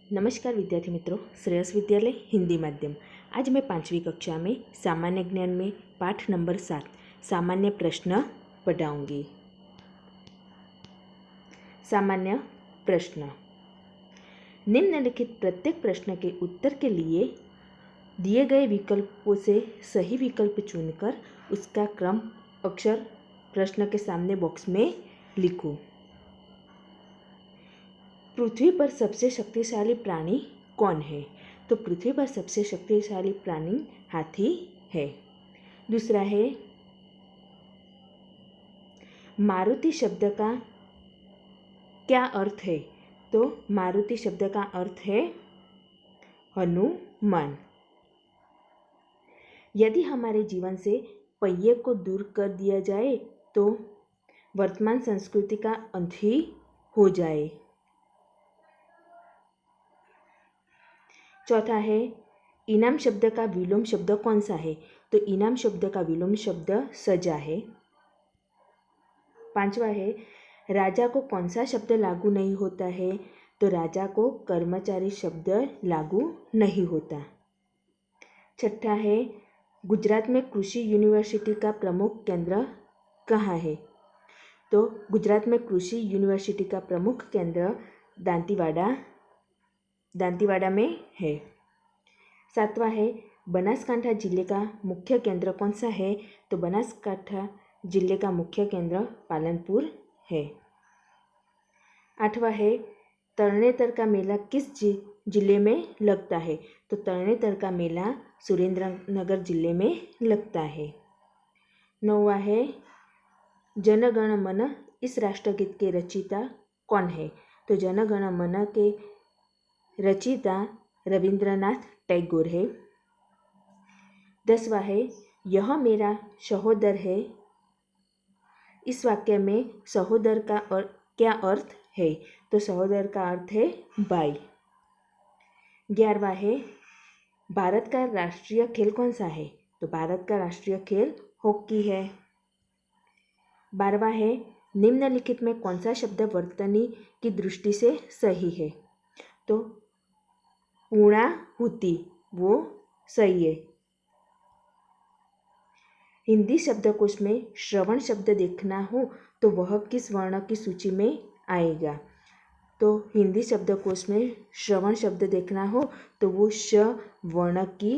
नमस्कार विद्यार्थी मित्रों, श्रेयस विद्यालय हिंदी माध्यम। आज मैं 5वीं कक्षा में सामान्य ज्ञान में पाठ नंबर 7 सामान्य प्रश्न पढ़ाऊंगी। सामान्य प्रश्न। निम्नलिखित प्रत्येक प्रश्न के उत्तर के लिए दिए गए विकल्पों से सही विकल्प चुनकर उसका क्रम अक्षर प्रश्न के सामने बॉक्स में लिखो। पृथ्वी पर सबसे शक्तिशाली प्राणी कौन है? तो पृथ्वी पर सबसे शक्तिशाली प्राणी हाथी है। दूसरा है, मारुति शब्द का क्या अर्थ है? तो मारुति शब्द का अर्थ है हनुमान। यदि हमारे जीवन से पहिए को दूर कर दिया जाए तो वर्तमान संस्कृति का अंत ही हो जाए। चौथा है, इनाम शब्द का विलोम शब्द कौन सा है? तो इनाम शब्द का विलोम शब्द सजा है। पांचवा है, राजा को कौन सा शब्द लागू नहीं होता है? तो राजा को कर्मचारी शब्द लागू नहीं होता। छठा है, गुजरात में कृषि यूनिवर्सिटी का प्रमुख केंद्र कहाँ है? तो गुजरात में कृषि यूनिवर्सिटी का प्रमुख केंद्र दांतीवाड़ा में है। सातवां है, बनासकांठा जिले का मुख्य केंद्र कौन सा है? तो बनासकांठा जिले का मुख्य केंद्र पालनपुर है। आठवां है, तरणेतर का मेला किस जिले में लगता है? तो तरणेतर का मेला सुरेंद्रनगर जिले में लगता है। नौवां है, जन गण मन इस राष्ट्रगीत के रचयिता कौन है? तो जन गण मन के रचयिता रविंद्रनाथ टैगोर है। 10वां है, यह मेरा सहोदर है। इस वाक्य में सहोदर का क्या अर्थ है? तो सहोदर का अर्थ है भाई। 11वां है, भारत का राष्ट्रीय खेल कौन सा है? तो भारत का राष्ट्रीय खेल हॉकी है। 12वां है, निम्नलिखित में कौन सा शब्द वर्तनी की दृष्टि से सही है? तो पूर्णाहुति वो सही है। हिंदी शब्दकोश में श्रवण शब्द देखना हो तो वह किस वर्ण की सूची में आएगा? तो हिंदी शब्दकोश में श्रवण शब्द देखना हो तो वो श वर्ण की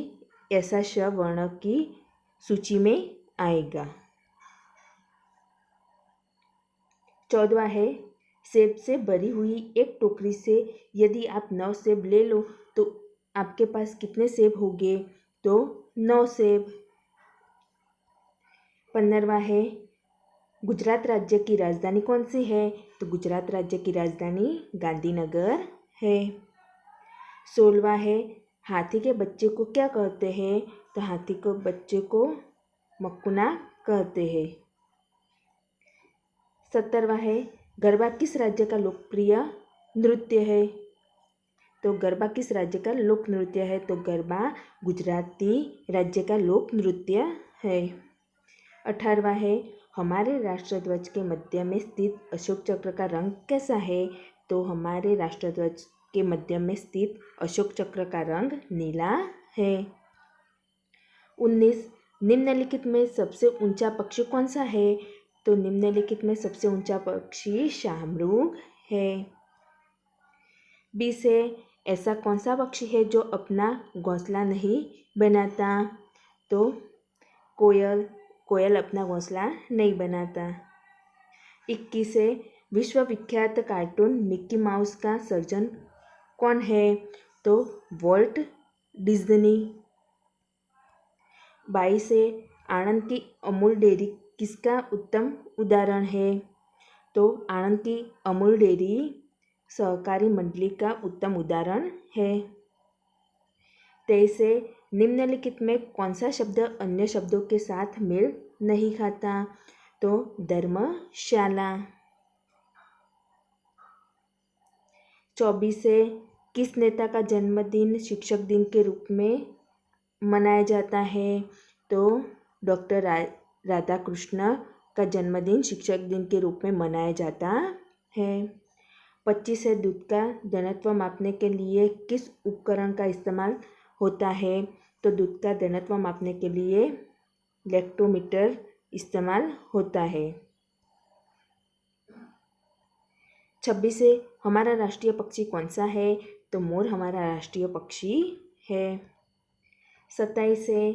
सूची में आएगा। 14वां है, सेब से भरी हुई एक टोकरी से यदि आप 9 सेब ले लो तो आपके पास कितने सेब होंगे? तो 9 सेब। 15वां है, गुजरात राज्य की राजधानी कौन सी है? तो गुजरात राज्य की राजधानी गांधीनगर है। 16वां है, हाथी के बच्चे को क्या कहते हैं? तो हाथी के बच्चे को मक्कुना कहते हैं। 17वां है, गरबा किस राज्य का लोकप्रिय नृत्य है? तो गरबा किस राज्य का लोक नृत्य है? तो गरबा गुजराती राज्य का लोक नृत्य है। 18वां है, हमारे राष्ट्रध्वज के मध्य में स्थित अशोक चक्र का रंग कैसा है? तो हमारे राष्ट्रध्वज के मध्य में स्थित अशोक चक्र का रंग नीला है। 19, निम्नलिखित में सबसे ऊंचा पक्षी कौन सा है? तो निम्नलिखित में सबसे ऊंचा पक्षी शाहमृग है। 20 है, ऐसा कौन सा पक्षी है जो अपना घोंसला नहीं बनाता? तो कोयल अपना घोंसला नहीं बनाता। 21 है, विश्वविख्यात कार्टून मिक्की माउस का सर्जन कौन है? तो वॉल्ट डिज्नी। 22 है, आनंद की अमूल डेयरी किसका उत्तम उदाहरण है? तो आनंद की अमूल डेयरी सहकारी मंडली का उत्तम उदाहरण है। 23 है, निम्नलिखित में कौन सा शब्द अन्य शब्दों के साथ मेल नहीं खाता? तो धर्मशाला। 24 है, किस नेता का जन्मदिन शिक्षक दिन के रूप में मनाया जाता है? तो डॉक्टर राधाकृष्ण का जन्मदिन शिक्षक दिन के रूप में मनाया जाता है। 25 है, दूध का घनत्व मापने के लिए किस उपकरण का इस्तेमाल होता है? तो दूध का घनत्व मापने के लिए लैक्टोमीटर इस्तेमाल होता है। 26 है, हमारा राष्ट्रीय पक्षी कौन सा है? तो मोर हमारा राष्ट्रीय पक्षी है। 27 है,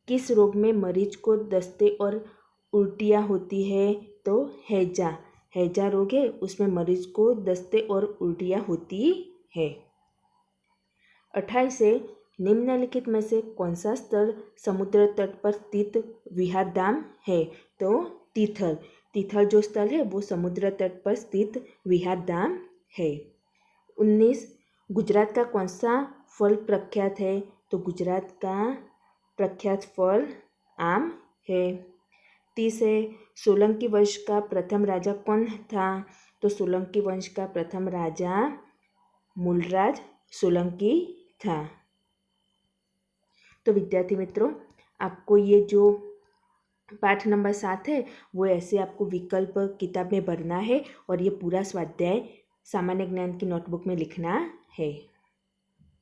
किस रोग में मरीज को दस्ते और उल्टियाँ होती है? तो हैजा, हैजा रोग है, उसमें मरीज को दस्ते और उल्टियाँ होती है। 28 है, निम्नलिखित में से कौन सा स्थल समुद्र तट पर स्थित विहार धाम है? तो तीथल, तीथल जो स्थल है वो समुद्र तट पर स्थित विहार धाम है। 19, गुजरात का कौन सा फल प्रख्यात है? तो गुजरात का प्रख्यात फल आम है। 30 है, सोलंकी वंश का प्रथम राजा कौन था? तो सोलंकी वंश का प्रथम राजा मूलराज सोलंकी था। तो विद्यार्थी मित्रों, आपको ये जो पाठ नंबर 7 है वो ऐसे आपको विकल्प किताब में भरना है और ये पूरा स्वाध्याय सामान्य ज्ञान की नोटबुक में लिखना है।